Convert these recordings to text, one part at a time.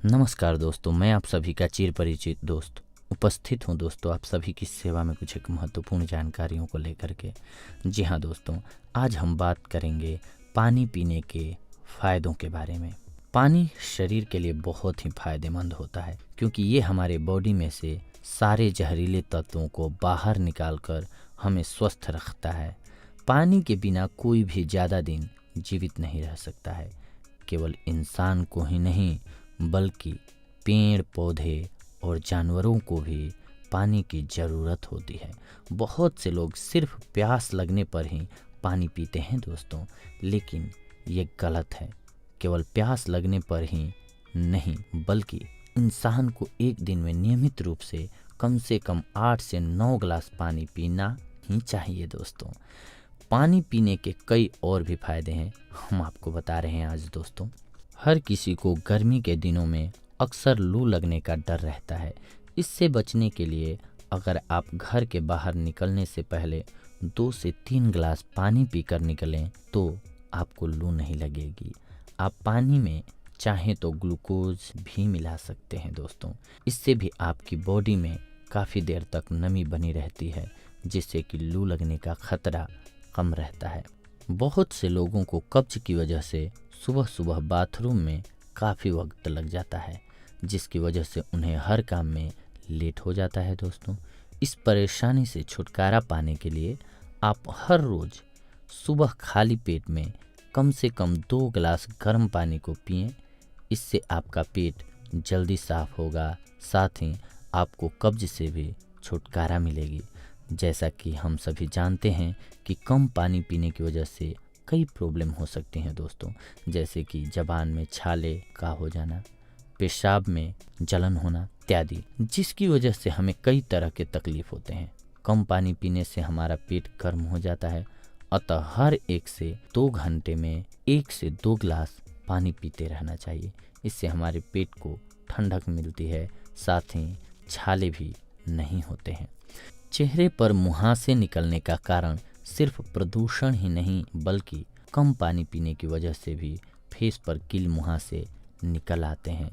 नमस्कार दोस्तों, मैं आप सभी का चिर परिचित दोस्त उपस्थित हूं दोस्तों आप सभी की सेवा में कुछ एक महत्वपूर्ण जानकारियों को लेकर के। जी हाँ दोस्तों, आज हम बात करेंगे पानी पीने के फ़ायदों के बारे में। पानी शरीर के लिए बहुत ही फायदेमंद होता है क्योंकि ये हमारे बॉडी में से सारे जहरीले तत्वों को बाहर निकालकर हमें स्वस्थ रखता है। पानी के बिना कोई भी ज़्यादा दिन जीवित नहीं रह सकता है। केवल इंसान को ही नहीं बल्कि पेड़ पौधे और जानवरों को भी पानी की ज़रूरत होती है। बहुत से लोग सिर्फ प्यास लगने पर ही पानी पीते हैं दोस्तों, लेकिन ये गलत है। केवल प्यास लगने पर ही नहीं बल्कि इंसान को एक दिन में नियमित रूप से कम 8 से 9 गिलास पानी पीना ही चाहिए दोस्तों। पानी पीने के कई और भी फायदे हैं, हम आपको बता रहे हैं आज दोस्तों। हर किसी को गर्मी के दिनों में अक्सर लू लगने का डर रहता है। इससे बचने के लिए अगर आप घर के बाहर निकलने से पहले 2 से 3 गिलास पानी पीकर निकलें तो आपको लू नहीं लगेगी। आप पानी में चाहें तो ग्लूकोज भी मिला सकते हैं दोस्तों। इससे भी आपकी बॉडी में काफ़ी देर तक नमी बनी रहती है, जिससे कि लू लगने का खतरा कम रहता है। बहुत से लोगों को कब्ज की वजह से सुबह सुबह बाथरूम में काफ़ी वक्त लग जाता है, जिसकी वजह से उन्हें हर काम में लेट हो जाता है दोस्तों। इस परेशानी से छुटकारा पाने के लिए आप हर रोज़ सुबह खाली पेट में कम से कम 2 गिलास गर्म पानी को पिएं। इससे आपका पेट जल्दी साफ होगा, साथ ही आपको कब्ज से भी छुटकारा मिलेगी। जैसा कि हम सभी जानते हैं कि कम पानी पीने की वजह से कई प्रॉब्लम हो सकती हैं दोस्तों, जैसे कि ज़बान में छाले का हो जाना, पेशाब में जलन होना इत्यादि, जिसकी वजह से हमें कई तरह के तकलीफ होते हैं। कम पानी पीने से हमारा पेट गर्म हो जाता है, अतः हर 1 से 2 घंटे में 1 से 2 गिलास पानी पीते रहना चाहिए। इससे हमारे पेट को ठंडक मिलती है, साथ ही छाले भी नहीं होते हैं। चेहरे पर मुहासे निकलने का कारण सिर्फ प्रदूषण ही नहीं बल्कि कम पानी पीने की वजह से भी फेस पर कील मुहासे निकल आते हैं।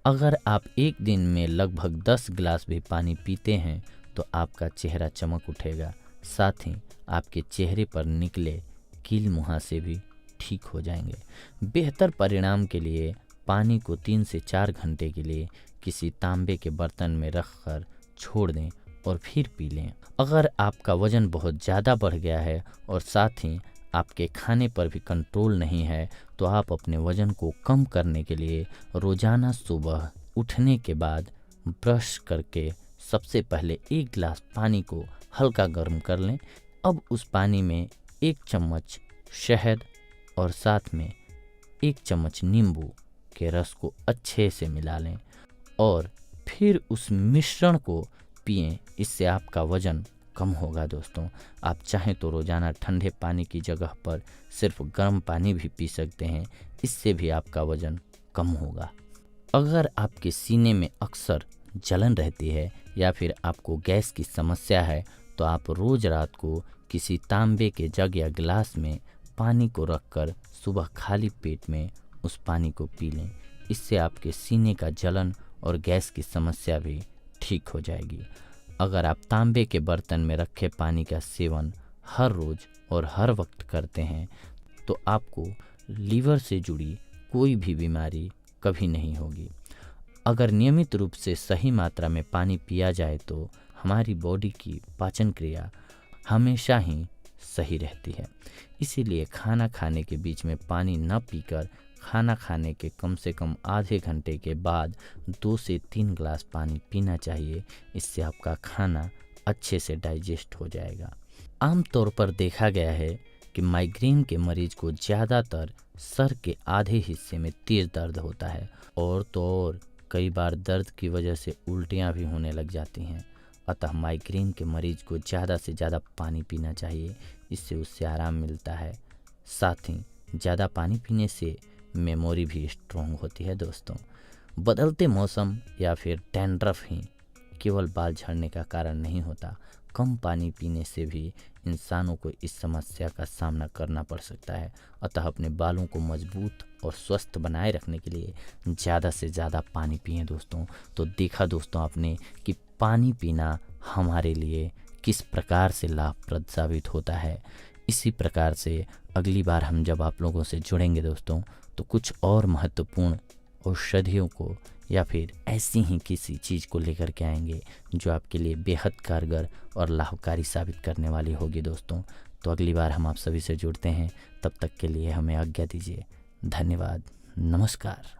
अगर आप एक दिन में लगभग 10 गिलास भी पानी पीते हैं तो आपका चेहरा चमक उठेगा, साथ ही आपके चेहरे पर निकले कील मुहासे भी ठीक हो जाएंगे। बेहतर परिणाम के लिए पानी को 3 से 4 घंटे के लिए किसी तांबे के बर्तन में रखकर छोड़ दें और फिर पी लें। अगर आपका वज़न बहुत ज़्यादा बढ़ गया है और साथ ही आपके खाने पर भी कंट्रोल नहीं है तो आप अपने वज़न को कम करने के लिए रोज़ाना सुबह उठने के बाद ब्रश करके सबसे पहले 1 गिलास पानी को हल्का गर्म कर लें। अब उस पानी में 1 चम्मच शहद और साथ में 1 चम्मच नींबू के रस को अच्छे से मिला लें और फिर उस मिश्रण को पिएं। इससे आपका वज़न कम होगा दोस्तों। आप चाहें तो रोज़ाना ठंडे पानी की जगह पर सिर्फ गर्म पानी भी पी सकते हैं, इससे भी आपका वज़न कम होगा। अगर आपके सीने में अक्सर जलन रहती है या फिर आपको गैस की समस्या है तो आप रोज़ रात को किसी तांबे के जग या गिलास में पानी को रखकर सुबह खाली पेट में उस पानी को पी लें। इससे आपके सीने का जलन और गैस की समस्या भी ठीक हो जाएगी। अगर आप तांबे के बर्तन में रखे पानी का सेवन हर रोज़ और हर वक्त करते हैं तो आपको लीवर से जुड़ी कोई भी बीमारी कभी नहीं होगी। अगर नियमित रूप से सही मात्रा में पानी पिया जाए तो हमारी बॉडी की पाचन क्रिया हमेशा ही सही रहती है। इसीलिए खाना खाने के बीच में पानी न पीकर खाना खाने के कम से कम आधे घंटे के बाद 2 से 3 गिलास पानी पीना चाहिए। इससे आपका खाना अच्छे से डाइजेस्ट हो जाएगा। आमतौर पर देखा गया है कि माइग्रेन के मरीज को ज़्यादातर सर के आधे हिस्से में तेज दर्द होता है और तो और कई बार दर्द की वजह से उल्टियाँ भी होने लग जाती हैं। अतः माइग्रेन के मरीज को ज़्यादा से ज़्यादा पानी पीना चाहिए, इससे उससे आराम मिलता है। साथ ही ज़्यादा पानी पीने से मेमोरी भी स्ट्रॉन्ग होती है दोस्तों। बदलते मौसम या फिर डैंड्रफ ही केवल बाल झड़ने का कारण नहीं होता। कम पानी पीने से भी इंसानों को इस समस्या का सामना करना पड़ सकता है। अतः अपने बालों को मजबूत और स्वस्थ बनाए रखने के लिए ज़्यादा से ज़्यादा पानी पिएं दोस्तों। तो देखा दोस्तों आपने कि पानी पीना हमारे लिए किस प्रकार से लाभप्रद साबित होता है। इसी प्रकार से अगली बार हम जब आप लोगों से जुड़ेंगे दोस्तों, तो कुछ और महत्वपूर्ण औषधियों को या फिर ऐसी ही किसी चीज़ को लेकर के आएंगे जो आपके लिए बेहद कारगर और लाभकारी साबित करने वाली होगी दोस्तों। तो अगली बार हम आप सभी से जुड़ते हैं, तब तक के लिए हमें आज्ञा दीजिए। धन्यवाद, नमस्कार।